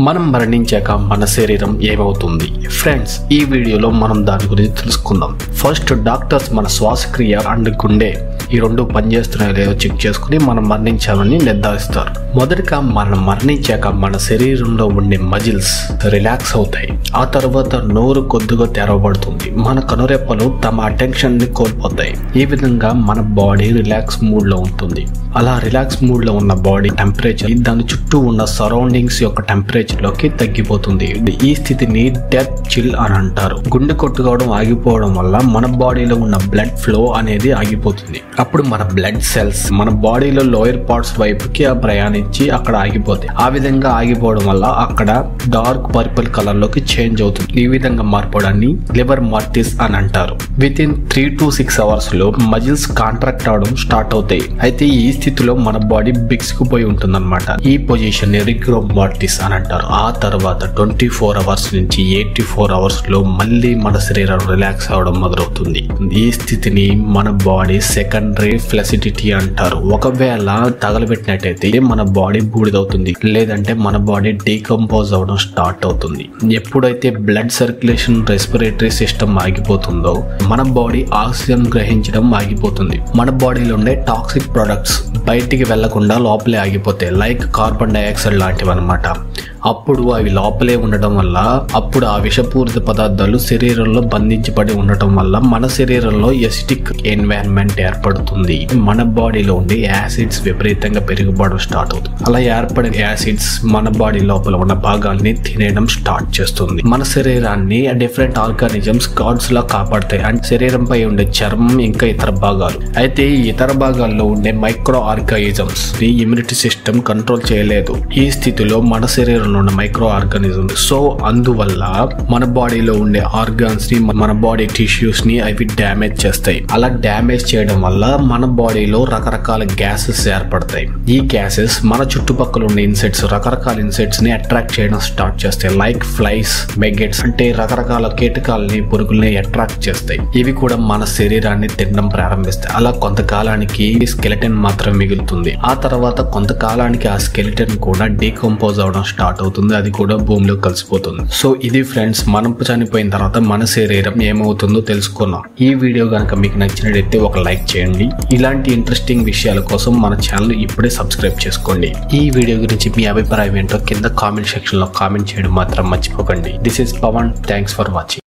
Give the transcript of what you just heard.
మనం మరణించాక మన శరీరం ఏమవుతుంది? ఫ్రెండ్స్, ఈ వీడియోలో మనం దాని గురించి తెలుసుకుందాం. ఫస్ట్ డాక్టర్స్ మన శ్వాసక్రియ అండ్ గుండె ఈ రెండు పనిచేస్తున్నాయో లేదో చెక్ చేసుకుని మనం మరణించామని నిర్ధారిస్తారు. మొదటిగా మనం మరణించాక మన శరీరంలో ఉండే మజిల్స్ రిలాక్స్ అవుతాయి. ఆ తర్వాత నోరు కొద్దిగా తెరవబడుతుంది. మన కనురెప్పలు తమ అటెన్షన్ ని కోల్పోతాయి. ఈ విధంగా మన బాడీ రిలాక్స్ మూడ్ లో ఉంటుంది. అలా రిలాక్స్ మూడ్ లో ఉన్న బాడీ టెంపరేచర్ దాని చుట్టూ ఉన్న సరౌండింగ్స్ యొక్క టెంపరేచర్ లోకి తగ్గిపోతుంది. ఈ స్థితిని డెత్ చిల్ అని అంటారు. గుండె కొట్టుకోవడం ఆగిపోవడం వల్ల మన బాడీలో ఉన్న బ్లడ్ ఫ్లో అనేది ఆగిపోతుంది. అప్పుడు మన బ్లడ్ సెల్స్ మన బాడీలో లోయర్ పార్ట్స్ వైపుకి ప్రయాణించి అక్కడ ఆగిపోతాయి. ఆ విధంగా ఆగిపోవడం వల్ల అక్కడ డార్క్ పర్పుల్ కలర్ లోకి చేంజ్ అవుతుంది. ఈ విధంగా మారిపోవడాన్ని లివర్ మార్టిస్ అని అంటారు. విత్ ఇన్ 3 to 6 hours లో మజిల్స్ కాంట్రాక్ట్ అవడం స్టార్ట్ అవుతాయి. అయితే ఈ స్థితిలో మన బాడీ బిగుసుకుపోయి ఉంటుంది అనమాట. ఈ పొజిషన్ ని రిగ్రో మార్టిస్ అని అంటారు. ఆ తర్వాత 24 hours నుంచి 84 hours లో మళ్ళీ మన శరీరం రిలాక్స్ అవడం మొదలవుతుంది. ఈ స్థితిని మన బాడీ సెకండరీ ఫ్లెసిడిటీ అంటారు. ఒకవేళ తగలబెట్టినట్టయితే మన బాడీ బూడిదవుతుంది, లేదంటే మన బాడీ డీకంపోజ్ అవడం స్టార్ట్ అవుతుంది. ఎప్పుడైతే బ్లడ్ సర్క్యులేషన్ రెస్పిరేటరీ సిస్టమ్ ఆగిపోతుందో మన బాడీ ఆక్సిజన్ గ్రహించడం ఆగిపోతుంది. మన బాడీలో ఉండే టాక్సిక్ ప్రొడక్ట్స్ బయటికి వెళ్లకుండా లోపలే ఆగిపోతాయి. లైక్ కార్బన్ డైఆక్సైడ్ లాంటివి అనమాట. అప్పుడు అవి లోపలే ఉండడం వల్ల అప్పుడు ఆ విషపూరిత పదార్థాలు శరీరంలో బంధించబడి ఉండటం వల్ల మన శరీరంలో ఎసిటిక్ ఎన్వైరన్మెంట్ ఏర్పడుతుంది. మన బాడీలో ఉండే యాసిడ్స్ విపరీతంగా పెరిగిపోవడం స్టార్ట్ అవుతుంది. అలా ఏర్పడిన యాసిడ్స్ మన బాడీ లోపల ఉన్న భాగాల్ని తినేయడం స్టార్ట్ చేస్తుంది. మన శరీరాన్ని డిఫరెంట్ ఆర్గానిజమ్స్ గాడ్స్ లా కాపాడతాయి. అండ్ శరీరంపై ఉండే చర్మం ఇంకా ఇతర భాగాలు. అయితే ఈ ఇతర భాగాల్లో ఉండే micro organisms immunity system control చేయలేదు. ఈ స్థితిలో మన శరీరం ఉన్న మైక్రో ఆర్గానిజం సో అందువల్ల మన బాడీలో ఉండే ఆర్గాన్స్ ని మన బాడీ టిష్యూస్ ని అవి డ్యామేజ్ చేస్తాయి. అలా డ్యామేజ్ చేయడం వల్ల మన బాడీలో రకరకాల గ్యాసెస్ ఏర్పడతాయి. ఈ గ్యాసెస్ మన చుట్టుపక్కల ఉన్న ఇన్సెక్ట్స్ రకరకాల ఇన్సెక్ట్స్ ని అట్రాక్ట్ చేయడం స్టార్ట్ చేస్తాయి. లైక్ ఫ్లైస్, మెగెట్స్ అంటే రకరకాల కీటకాలని పురుగుల్ని అట్రాక్ట్ చేస్తాయి. ఇవి కూడా మన శరీరాన్ని తినడం ప్రారంభిస్తాయి. అలా కొంతకాలానికి స్కెలిటన్ మాత్రం మిగులుతుంది. ఆ తర్వాత కొంతకాలానికి ఆ స్కెలిటన్ కూడా డీకంపోజ్ అవడం స్టార్ట్ అవుతుంది. అది కూడా భూమిలో కలిసిపోతుంది. సో ఇది ఫ్రెండ్స్, మనం చనిపోయిన తర్వాత మన శరీరం ఏమవుతుందో తెలుసుకున్నాం. ఈ వీడియో కనుక మీకు నచ్చినట్లయితే ఒక లైక్ చేయండి. ఇలాంటి ఇంట్రెస్టింగ్ విషయాల కోసం మన ఛానల్ ఇప్పుడే సబ్స్క్రైబ్ చేసుకోండి. ఈ వీడియో గురించి మీ అభిప్రాయం ఏంటో కింద కామెంట్ సెక్షన్ లో కామెంట్ చేయడం మాత్రం మర్చిపోకండి. This is Pawan. Thanks for watching.